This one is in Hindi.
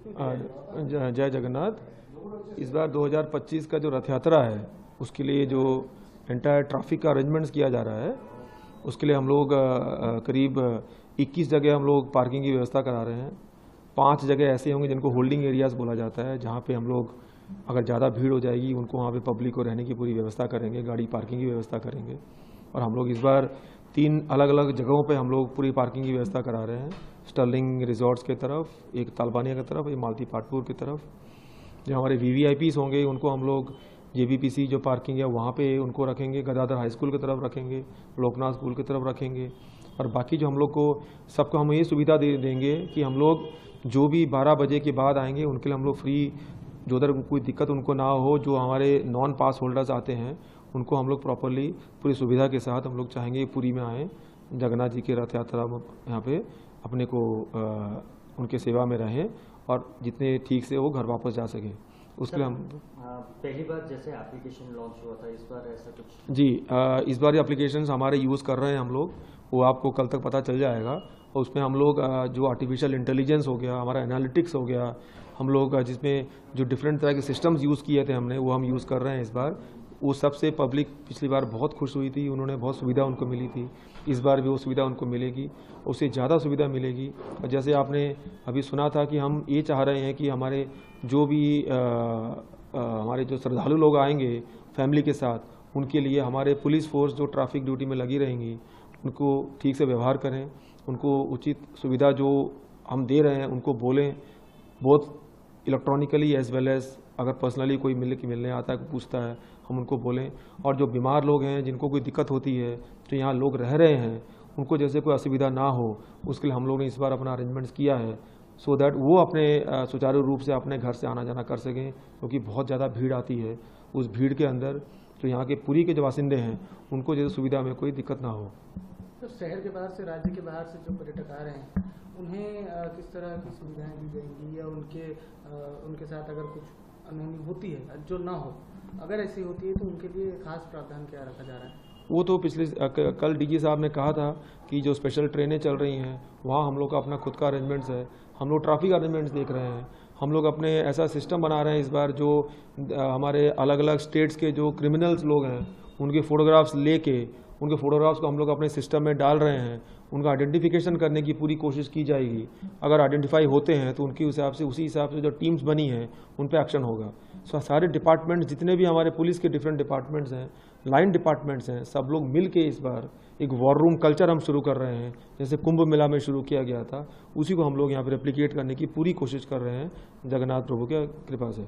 जय जगन्नाथ। इस बार 2025 का जो रथ यात्रा है उसके लिए जो एंटायर ट्रैफिक का अरेंजमेंट्स किया जा रहा है उसके लिए हम लोग करीब 21 जगह हम लोग पार्किंग की व्यवस्था करा रहे हैं। 5 जगह ऐसे होंगे जिनको होल्डिंग एरियाज बोला जाता है, जहाँ पे हम लोग अगर ज़्यादा भीड़ हो जाएगी उनको वहाँ पे पब्लिक को रहने की पूरी व्यवस्था करेंगे, गाड़ी पार्किंग की व्यवस्था करेंगे। और हम लोग इस बार 3 अलग अलग जगहों पे हम लोग पूरी पार्किंग की व्यवस्था करा रहे हैं। स्टर्लिंग रिजॉर्ट्स की तरफ, एक तालबानिया की तरफ, एक मालती पाटपुर की तरफ। जो हमारे VVIPs होंगे उनको हम लोग JVPC जो पार्किंग है वहाँ पे उनको रखेंगे, गदाधर हाई स्कूल की तरफ रखेंगे, लोकनाथ स्कूल की तरफ रखेंगे। और बाकी जो हम लोग को सबको हम ये सुविधा देंगे कि हम लोग जो भी 12 बजे के बाद आएंगे उनके लिए हम लोग फ्री, जो उधर कोई दिक्कत उनको ना हो, जो हमारे नॉन पास होल्डर्स आते हैं उनको हम लोग प्रॉपरली पूरी सुविधा के साथ हम लोग चाहेंगे पुरी में आएँ, जगन्नाथ जी की रथ यात्रा यहाँ पे अपने को उनके सेवा में रहें और जितने ठीक से वो घर वापस जा सकें। उसके लिए हम पहली बार जैसे एप्लीकेशन लॉन्च हुआ था, इस बार ऐसा कुछ? जी, इस बार ये एप्लीकेशंस हमारे यूज़ कर रहे हैं हम लोग, वो आपको कल तक पता चल जाएगा। और उसमें हम लोग जो आर्टिफिशियल इंटेलिजेंस हो गया, हमारा एनालिटिक्स हो गया, हम लोग जिसमें जो डिफरेंट तरह के सिस्टम्स यूज़ किए थे हमने, वो हम यूज़ कर रहे हैं इस बार। वो सबसे पब्लिक पिछली बार बहुत खुश हुई थी, उन्होंने बहुत सुविधा उनको मिली थी। इस बार भी वो सुविधा उनको मिलेगी, उससे ज़्यादा सुविधा मिलेगी। और जैसे आपने अभी सुना था कि हम ये चाह रहे हैं कि हमारे जो भी हमारे जो श्रद्धालु लोग आएंगे फैमिली के साथ, उनके लिए हमारे पुलिस फोर्स जो ट्रैफिक ड्यूटी में लगी रहेंगी उनको ठीक से व्यवहार करें, उनको उचित सुविधा जो हम दे रहे हैं उनको बोलें, बहुत इलेक्ट्रॉनिकली एज वेल एज अगर पर्सनली कोई मिलने आता है, पूछता है, हम उनको बोलें। और जो बीमार लोग हैं, जिनको कोई दिक्कत होती है, जो यहाँ लोग रह रहे हैं, उनको जैसे कोई असुविधा ना हो, उसके लिए हम लोग ने इस बार अपना अरेंजमेंट्स किया है, सो दैट वो अपने सुचारू रूप से अपने घर से आना जाना कर सकें। क्योंकि बहुत ज़्यादा भीड़ आती है, उस भीड़ के अंदर जो यहाँ के पुरी के जो बासिंदे हैं उनको जैसे सुविधा में कोई दिक्कत ना हो। तो शहर के बाहर से, राज्य के बाहर से जो पर्यटक आ रहे हैं उन्हें किस तरह की सुविधाएं दी जाएंगी, या उनके साथ अगर कुछ अनहोनी होती है जो ना हो, अगर ऐसी होती है तो उनके लिए खास प्रावधान क्या रखा जा रहा है? वो तो कल DG साहब ने कहा था कि जो स्पेशल ट्रेनें चल रही हैं वहाँ हम लोग का अपना खुद का अरेंजमेंट्स है। हम लोग ट्रैफिक अरेंजमेंट्स देख रहे हैं, हम लोग अपने ऐसा सिस्टम बना रहे हैं इस बार, जो हमारे अलग अलग स्टेट्स के जो क्रिमिनल्स लोग हैं उनके फ़ोटोग्राफ्स लेके उनके फ़ोटोग्राफ्स को हम लोग अपने सिस्टम में डाल रहे हैं। उनका आइडेंटिफिकेशन करने की पूरी कोशिश की जाएगी। अगर आइडेंटिफाई होते हैं तो उनके हिसाब से, उसी हिसाब से जो टीम्स बनी हैं उन पर एक्शन होगा। सो सारे डिपार्टमेंट्स, जितने भी हमारे पुलिस के डिफरेंट डिपार्टमेंट्स हैं, लाइन डिपार्टमेंट्स हैं, सब लोग मिल के इस बार एक वॉर रूम कल्चर हम शुरू कर रहे हैं, जैसे कुंभ मेला में शुरू किया गया था, उसी को हम लोग यहाँ पर रेप्लिकेट करने की पूरी कोशिश कर रहे हैं जगन्नाथ प्रभु की कृपा से।